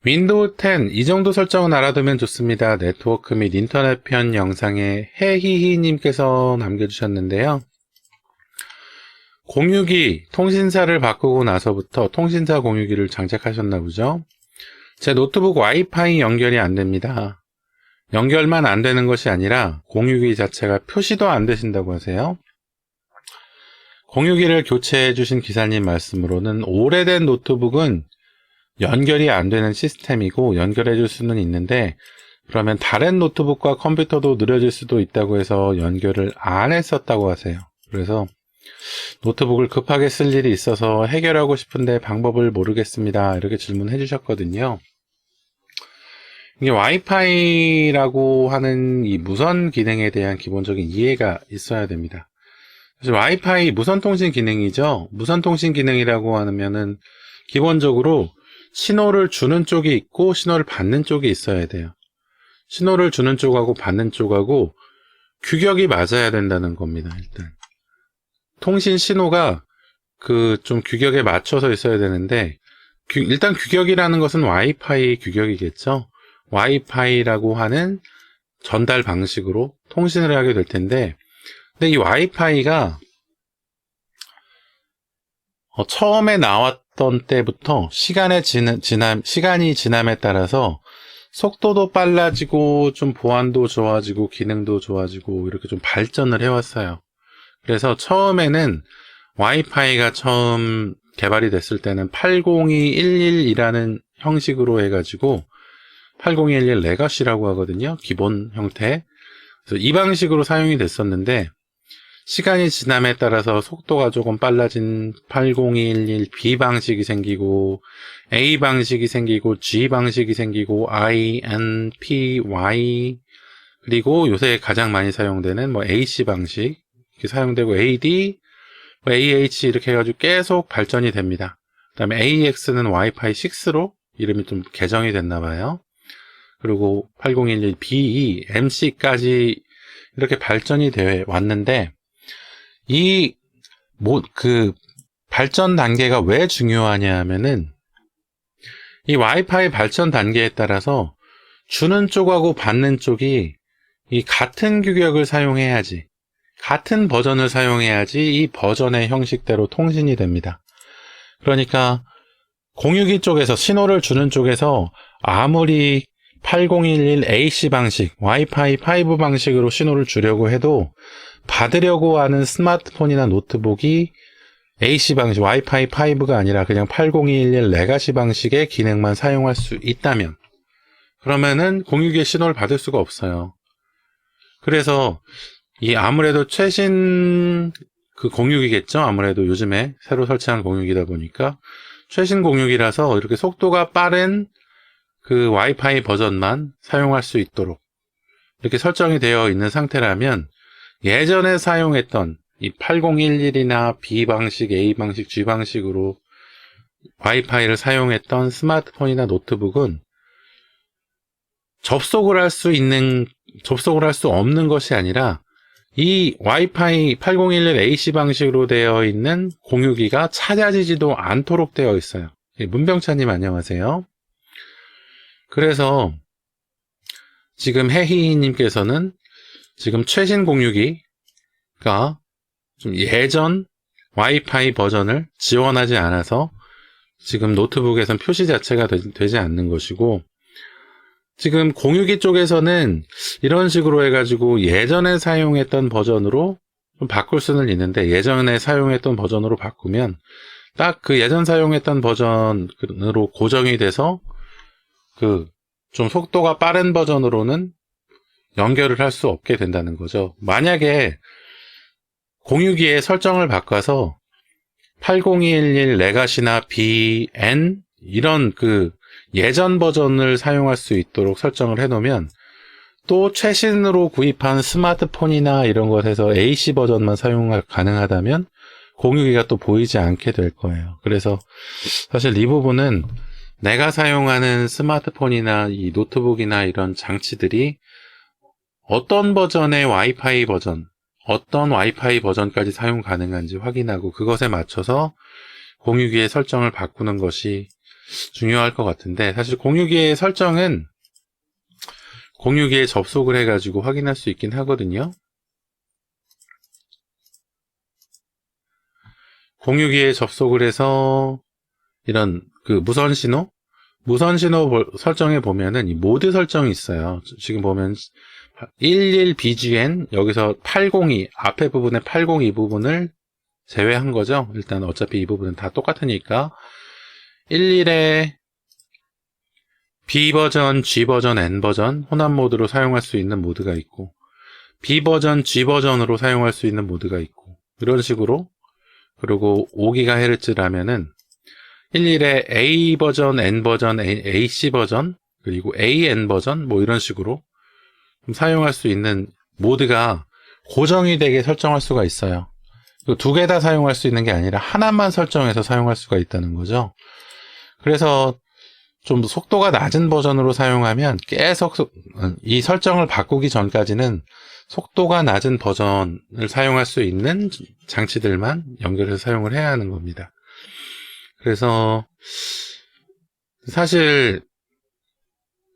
윈도우 10 이 정도 설정은 알아두면 좋습니다. 네트워크 및 인터넷 편 영상에 해히히님께서 남겨주셨는데요. 공유기 통신사를 바꾸고 나서부터 통신사 공유기를 장착하셨나 보죠. 제 노트북 와이파이 연결이 안 됩니다. 연결만 안 되는 것이 아니라 공유기 자체가 표시도 안 되신다고 하세요. 공유기를 교체해 주신 기사님 말씀으로는 오래된 노트북은 연결이 안 되는 시스템이고 연결해 줄 수는 있는데 그러면 다른 노트북과 컴퓨터도 느려질 수도 있다고 해서 연결을 안 했었다고 하세요. 그래서 노트북을 급하게 쓸 일이 있어서 해결하고 싶은데 방법을 모르겠습니다. 이렇게 질문해 주셨거든요. 이게 와이파이라고 하는 이 무선 기능에 대한 기본적인 이해가 있어야 됩니다. 그래서 와이파이 무선 통신 기능이죠. 무선 통신 기능이라고 하면은 기본적으로 신호를 주는 쪽이 있고 신호를 받는 쪽이 있어야 돼요. 신호를 주는 쪽하고 받는 쪽하고 규격이 맞아야 된다는 겁니다. 일단 통신 신호가 좀 규격에 맞춰서 있어야 되는데 일단 규격이라는 것은 와이파이 규격이겠죠. 와이파이라고 하는 전달 방식으로 통신을 하게 될 텐데 근데 이 와이파이가 처음에 나왔던 때부터 시간이 지남에 따라서 속도도 빨라지고 좀 보안도 좋아지고 기능도 좋아지고 이렇게 좀 발전을 해왔어요. 그래서 처음에는 와이파이가 처음 개발이 됐을 때는 802.11이라는 형식으로 해가지고 802.11 레거시라고 하거든요. 기본 형태. 그래서 이 방식으로 사용이 됐었는데 시간이 지남에 따라서 속도가 조금 빨라진 802.11B 방식이 생기고 A 방식이 생기고 G 방식이 생기고 I, N, P, Y 그리고 요새 가장 많이 사용되는 AC 방식 이렇게 사용되고 AD, AH 이렇게 해가지고 계속 발전이 됩니다. 그 다음에 AX는 와이파이 6로 이름이 좀 개정이 됐나 봐요. 그리고 8011 BE, MC까지 이렇게 발전이 되어 왔는데 발전 단계가 왜 중요하냐 하면은 이 와이파이 발전 단계에 따라서 주는 쪽하고 받는 쪽이 이 같은 규격을 사용해야지 같은 버전을 사용해야지 이 버전의 형식대로 통신이 됩니다. 그러니까 공유기 쪽에서 신호를 주는 쪽에서 아무리 8011 AC 방식, 와이파이 5 방식으로 신호를 주려고 해도 받으려고 하는 스마트폰이나 노트북이 AC 방식, 와이파이 5가 아니라 그냥 8021 레가시 방식의 기능만 사용할 수 있다면 그러면은 공유기의 신호를 받을 수가 없어요. 그래서 아무래도 최신 공유기겠죠. 아무래도 요즘에 새로 설치한 공유기다 보니까 최신 공유기라서 이렇게 속도가 빠른 와이파이 버전만 사용할 수 있도록 이렇게 설정이 되어 있는 상태라면 예전에 사용했던 이 8011이나 B 방식, A 방식, G 방식으로 와이파이를 사용했던 스마트폰이나 노트북은 접속을 할 수 없는 것이 아니라 이 와이파이 8011 AC 방식으로 되어 있는 공유기가 찾아지지도 않도록 되어 있어요. 문병차님 안녕하세요. 그래서 지금 해희님께서는 지금 최신 공유기가 좀 예전 와이파이 버전을 지원하지 않아서 지금 노트북에선 표시 자체가 되지 않는 것이고 지금 공유기 쪽에서는 이런 식으로 해가지고 예전에 사용했던 버전으로 좀 바꿀 수는 있는데 예전에 사용했던 버전으로 바꾸면 딱 예전 사용했던 버전으로 고정이 돼서 좀 속도가 빠른 버전으로는 연결을 할 수 없게 된다는 거죠. 만약에 공유기의 설정을 바꿔서 8011 레가시나 BN 이런 예전 버전을 사용할 수 있도록 설정을 해놓으면 또 최신으로 구입한 스마트폰이나 이런 것에서 AC 버전만 가능하다면 공유기가 또 보이지 않게 될 거예요. 그래서 사실 이 부분은 내가 사용하는 스마트폰이나 이 노트북이나 이런 장치들이 어떤 버전의 와이파이 버전, 어떤 와이파이 버전까지 사용 가능한지 확인하고 그것에 맞춰서 공유기의 설정을 바꾸는 것이 중요할 것 같은데, 사실 공유기의 설정은 공유기에 접속을 해가지고 확인할 수 있긴 하거든요. 공유기에 접속을 해서 이런 그 무선 신호 설정에 보면은 이 모드 설정이 있어요. 지금 보면 11BGN 여기서 802 앞에 부분에 802 부분을 제외한 거죠. 일단 어차피 이 부분은 다 똑같으니까 11에 B버전, G버전, N버전 혼합 모드로 사용할 수 있는 모드가 있고 B버전, G버전으로 사용할 수 있는 모드가 있고 이런 식으로 그리고 5GHz라면은 11에 A버전, N버전, AC버전 그리고 AN버전 뭐 이런 식으로 사용할 수 있는 모드가 고정이 되게 설정할 수가 있어요. 두 개 다 사용할 수 있는 게 아니라 하나만 설정해서 사용할 수가 있다는 거죠. 그래서 좀 속도가 낮은 버전으로 사용하면 계속 이 설정을 바꾸기 전까지는 속도가 낮은 버전을 사용할 수 있는 장치들만 연결해서 사용을 해야 하는 겁니다. 그래서 사실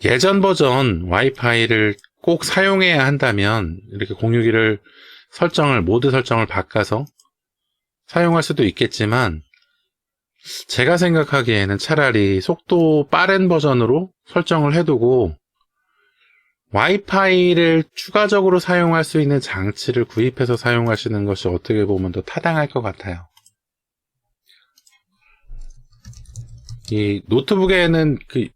예전 버전 와이파이를 꼭 사용해야 한다면 이렇게 공유기를 모드 설정을 바꿔서 사용할 수도 있겠지만 제가 생각하기에는 차라리 속도 빠른 버전으로 설정을 해두고 와이파이를 추가적으로 사용할 수 있는 장치를 구입해서 사용하시는 것이 어떻게 보면 더 타당할 것 같아요. 이 노트북에는 그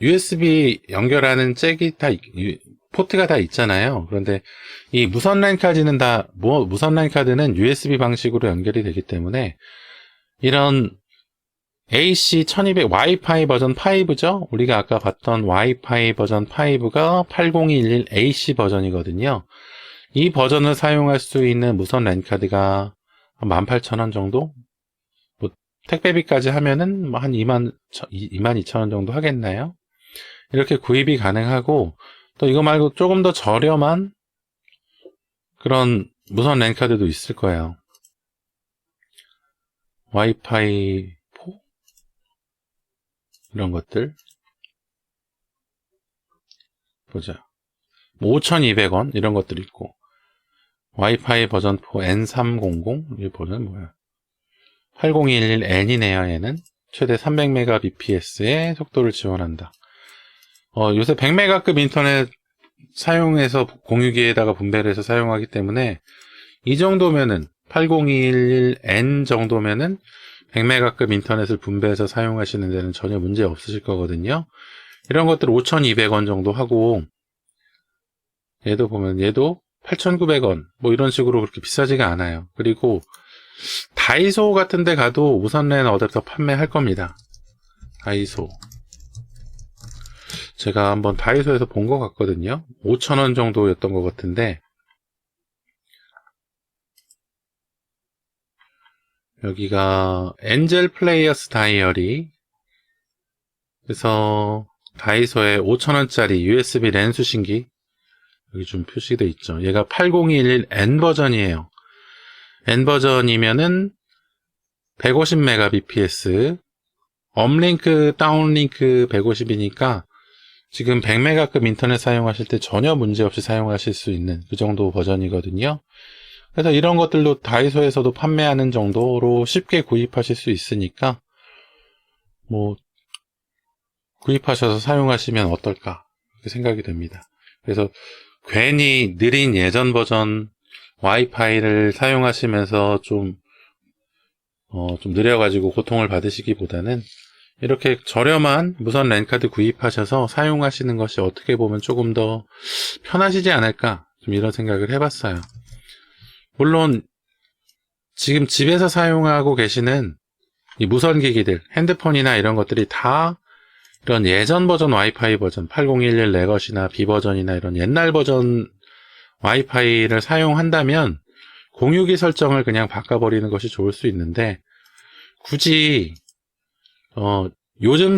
USB 연결하는 포트가 다 있잖아요. 그런데 이 무선 랜 카드는 USB 방식으로 연결이 되기 때문에 이런 AC 1200 와이파이 버전 5죠. 우리가 아까 봤던 와이파이 버전 5가 8011 AC 버전이거든요. 이 버전을 사용할 수 있는 무선 랜 카드가 18,000원 정도? 뭐 택배비까지 하면은 한 22,000원 정도 하겠나요? 이렇게 구입이 가능하고 또 이거 말고 조금 더 저렴한 그런 무선 랜 카드도 있을 거예요. 와이파이 4? 이런 것들 보자. 5,200원 이런 것들 있고 와이파이 버전 4 N300 이 버전 뭐야? 8011N이네요. 얘는 최대 300mbps의 속도를 지원한다. 요새 100메가급 인터넷 사용해서 공유기에다가 분배를 해서 사용하기 때문에 이 정도면은 8011N 정도면은 100메가급 인터넷을 분배해서 사용하시는 데는 전혀 문제 없으실 거거든요. 이런 것들 5,200원 정도 하고 얘도 보면 얘도 8,900원 뭐 이런 식으로 그렇게 비싸지가 않아요. 그리고 다이소 같은 데 가도 무선랜 어댑터 판매할 겁니다. 다이소 제가 한번 다이소에서 본 것 같거든요. 5,000원 정도였던 것 같은데 여기가 엔젤 플레이어스 다이어리 그래서 다이소에 5,000원짜리 USB 랜 수신기 여기 좀 표시되어 있죠. 얘가 8011 N 버전이에요. N 버전이면은 150mbps 업링크 다운링크 150이니까 지금 100메가급 인터넷 사용하실 때 전혀 문제없이 사용하실 수 있는 그 정도 버전이거든요. 그래서 이런 것들도 다이소에서도 판매하는 정도로 쉽게 구입하실 수 있으니까 뭐 구입하셔서 사용하시면 어떨까 그렇게 생각이 됩니다. 그래서 괜히 느린 예전 버전 와이파이를 사용하시면서 좀 느려가지고 고통을 받으시기보다는 이렇게 저렴한 무선 랜카드 구입하셔서 사용하시는 것이 어떻게 보면 조금 더 편하시지 않을까 좀 이런 생각을 해봤어요. 물론 지금 집에서 사용하고 계시는 이 무선 기기들 핸드폰이나 이런 것들이 다 이런 예전 버전 와이파이 버전 8011 레거시나 B버전이나 이런 옛날 버전 와이파이를 사용한다면 공유기 설정을 그냥 바꿔버리는 것이 좋을 수 있는데 굳이 요즘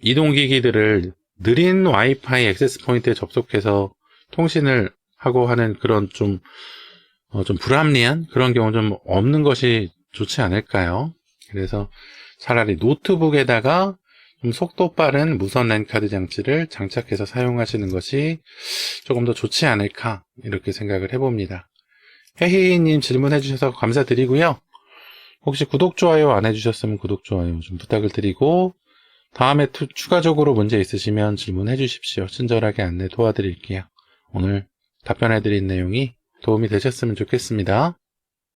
이동기기들을 느린 와이파이 액세스 포인트에 접속해서 통신을 하고 하는 그런 좀 불합리한 그런 경우 좀 없는 것이 좋지 않을까요? 그래서 차라리 노트북에다가 좀 속도 빠른 무선 랜 카드 장치를 장착해서 사용하시는 것이 조금 더 좋지 않을까 이렇게 생각을 해봅니다. 해희님 질문해 주셔서 감사드리고요. 혹시 구독, 좋아요 안 해주셨으면 구독, 좋아요 좀 부탁을 드리고 다음에 추가적으로 문제 있으시면 질문해 주십시오. 친절하게 안내 도와드릴게요. 오늘 답변해 드린 내용이 도움이 되셨으면 좋겠습니다.